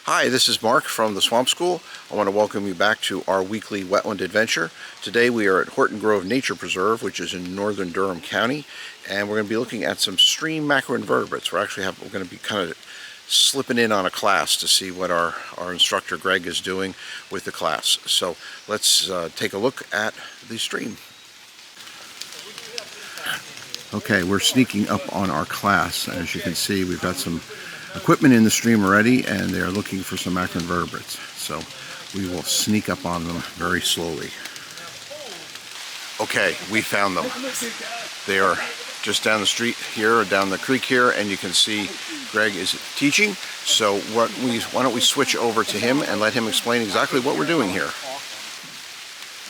Hi, this is Mark from the Swamp School. I want to welcome you back to our weekly wetland adventure. Today we are at Horton Grove Nature Preserve, which is in northern Durham County, and we're going to be looking at some stream macroinvertebrates. We're going to be kind of slipping in on a class to see what our instructor Greg is doing with the class. So let's take a look at the stream. Okay, we're sneaking up on our class. As you can see, we've got some equipment in the stream already, and they are looking for some macroinvertebrates. So we will sneak up on them very slowly. Okay, we found them. They are just down the street here, or down the creek here, and you can see Greg is teaching. So why don't we switch over to him and let him explain exactly what we're doing here.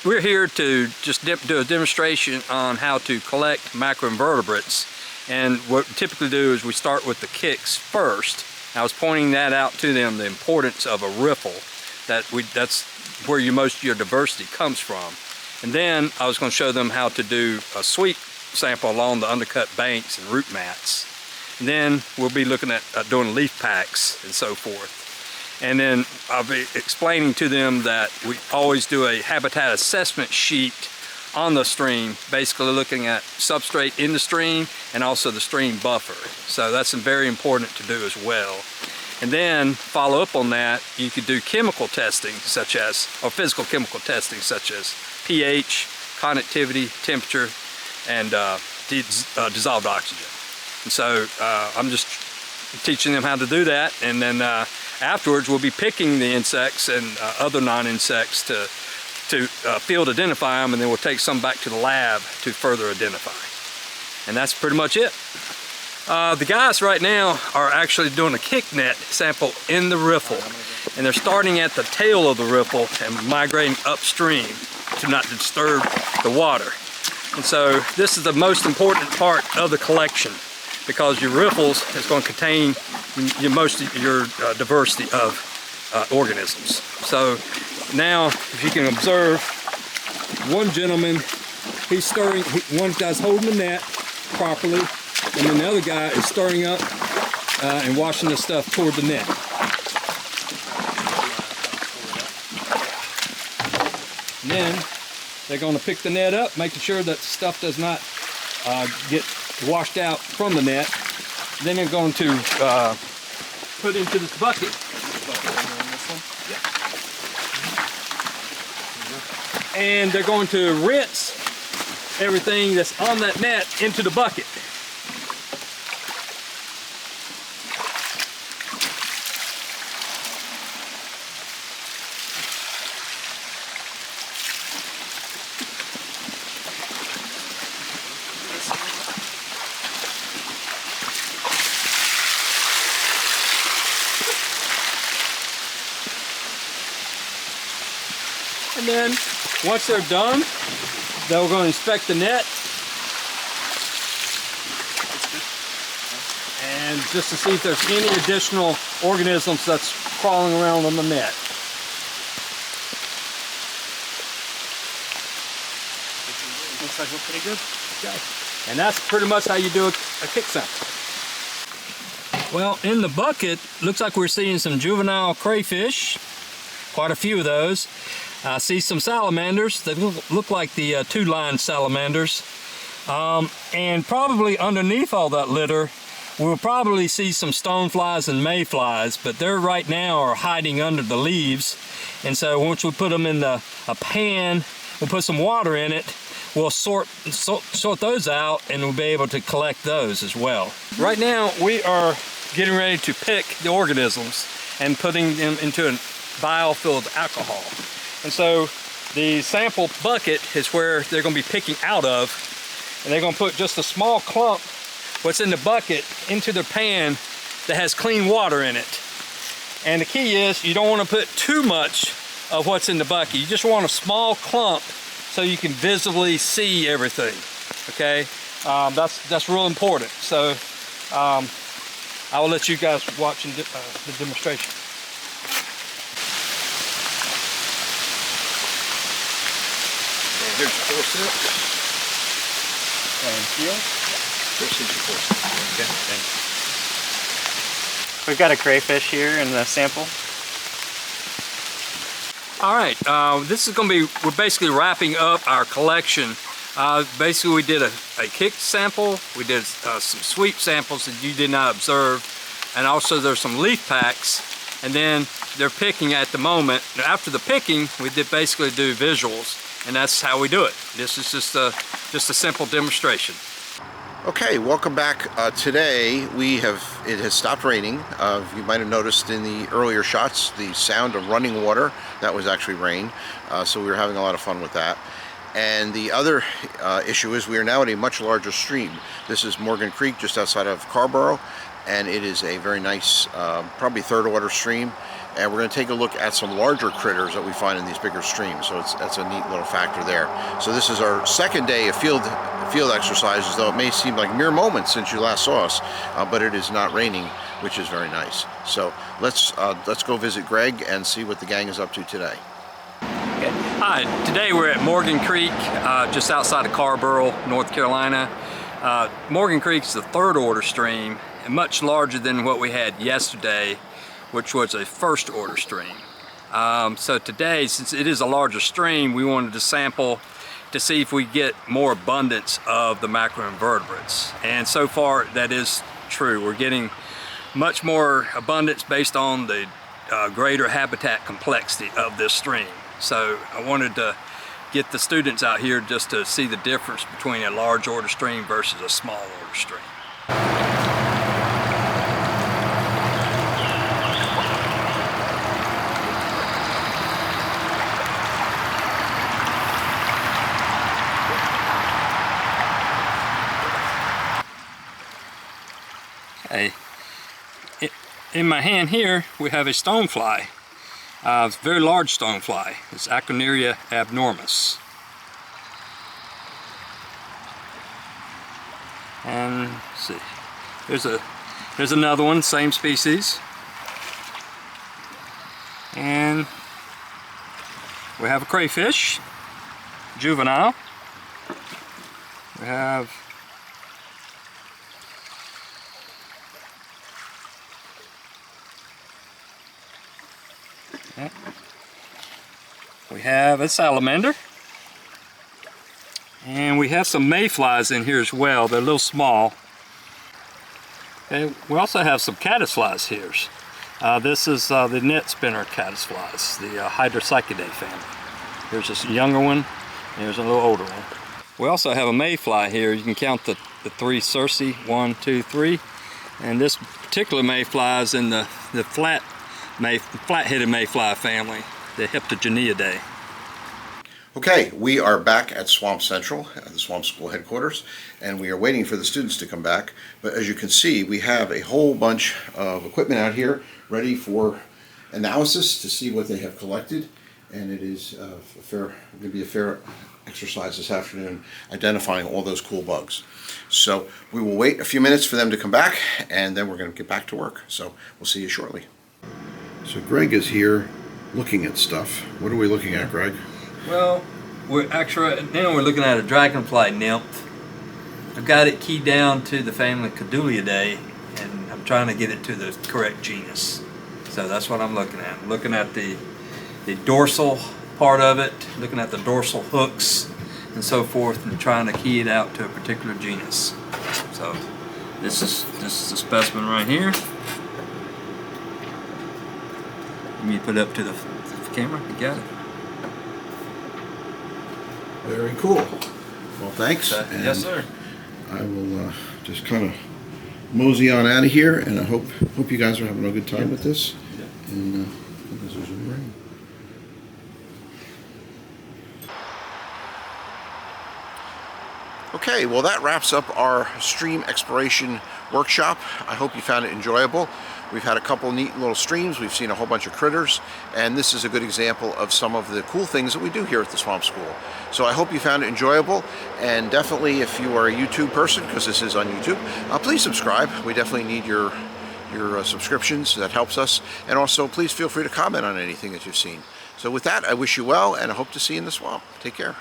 We're here to just do a demonstration on how to collect macroinvertebrates. And what we typically do is we start with the kicks first. I was pointing that out to them, the importance of a riffle. That's where most of your diversity comes from. And then I was going to show them how to do a sweep sample along the undercut banks and root mats. And then we'll be looking at doing leaf packs and so forth. And then I'll be explaining to them that we always do a habitat assessment sheet on the stream, basically looking at substrate in the stream and also the stream buffer. So that's very important to do as well. And then follow up on that, you could do chemical testing or physical chemical testing such as pH, conductivity, temperature, and dissolved oxygen. And so I'm just teaching them how to do that, and then afterwards we'll be picking the insects and other non-insects to field identify them, and then we'll take some back to the lab to further identify. And that's pretty much it. The guys right now are actually doing a kick net sample in the riffle, and they're starting at the tail of the riffle and migrating upstream to not disturb the water. And so this is the most important part of the collection, because your riffles is going to contain most of your diversity of organisms. So now, if you can observe, one gentleman, he's stirring, one guy's holding the net properly, and then the other guy is stirring up and washing the stuff toward the net. And then they're going to pick the net up, making sure that stuff does not get washed out from the net. Then they're going to put into this bucket. And they're going to rinse everything that's on that net into the bucket. And then once they're done, then we're going to inspect the net, and just to see if there's any additional organisms that's crawling around on the net. Looks like we're pretty good. Okay. And that's pretty much how you do a kick sample. Well, in the bucket, looks like we're seeing some juvenile crayfish, quite a few of those. I see some salamanders. They look like the two-line salamanders. And probably underneath all that litter, we'll probably see some stoneflies and mayflies, but they're right now are hiding under the leaves. And so once we put them in a pan, we'll put some water in it, we'll sort those out, and we'll be able to collect those as well. Right now, we are getting ready to pick the organisms and putting them into a vial filled with alcohol. And so the sample bucket is where they're going to be picking out of, and they're going to put just a small clump what's in the bucket into the pan that has clean water in it. And the key is you don't want to put too much of what's in the bucket. You just want a small clump so you can visibly see everything. Okay, that's real important. So I will let you guys watch the demonstration. Here's your forceps. Thank you. Here's your forceps. Okay, thanks. We've got a crayfish here in the sample. All right, this is going to be, we're basically wrapping up our collection. Basically we did a kick sample, we did some sweep samples that you did not observe, and also there's some leaf packs, and then they're picking at the moment. Now, after the picking, we did basically do visuals, and that's how we do it. This is just a simple demonstration. Okay, welcome back. Today it has stopped raining. You might have noticed in the earlier shots the sound of running water. That was actually rain, so we were having a lot of fun with that. And the other issue is we are now at a much larger stream. This is Morgan Creek just outside of Carborough, and it is a very nice, probably third order stream. And we're going to take a look at some larger critters that we find in these bigger streams. So that's a neat little factor there. So this is our second day of field exercises, though it may seem like mere moments since you last saw us, but it is not raining, which is very nice. So let's go visit Greg and see what the gang is up to today. Okay. Hi, today we're at Morgan Creek, just outside of Carborough, North Carolina. Morgan Creek is the third order stream, and much larger than what we had yesterday, which was a first order stream. So today, since it is a larger stream, we wanted to sample to see if we get more abundance of the macroinvertebrates. And so far that is true. We're getting much more abundance based on the greater habitat complexity of this stream. So I wanted to get the students out here just to see the difference between a large order stream versus a small order stream. In my hand here we have a stonefly, a very large stonefly. It's Aconeria abnormis. And let's see, there's another one, same species. And we have a crayfish, juvenile. We have a salamander, and we have some mayflies in here as well. They're a little small. Okay, we also have some caddisflies here. This is the net spinner caddisflies, the Hydropsychidae family. Here's this younger one, and here's a little older one. We also have a mayfly here. You can count the three cerci, 1, 2, 3, and this particular mayfly is in the flat-headed mayfly family, the Heptogeniidae. Okay, we are back at Swamp Central, at the Swamp School headquarters, and we are waiting for the students to come back. But as you can see, we have a whole bunch of equipment out here ready for analysis to see what they have collected, and it is going to be a fair exercise this afternoon identifying all those cool bugs. So we will wait a few minutes for them to come back, and then we're going to get back to work. So we'll see you shortly. So Greg is here looking at stuff. What are we looking at, Greg? Well, we're looking at a dragonfly nymph. I've got it keyed down to the family Caduliidae, and I'm trying to get it to the correct genus. So that's what I'm looking at. I'm looking at the dorsal part of it, looking at the dorsal hooks and so forth, and trying to key it out to a particular genus. So this is the specimen right here. Let me put it up to the camera. You got it. Very cool. Well, thanks. Yes, sir. I will just kind of mosey on out of here, and I hope you guys are having a good time with this. Yeah. And this is rain. Okay, well that wraps up our stream exploration workshop. I hope you found it enjoyable. We've had a couple neat little streams, we've seen a whole bunch of critters, and this is a good example of some of the cool things that we do here at the Swamp School. So I hope you found it enjoyable, and definitely if you are a YouTube person, because this is on YouTube, please subscribe. We definitely need your subscriptions. That helps us. And also please feel free to comment on anything that you've seen. So with that, I wish you well, and I hope to see you in the swamp. Take care.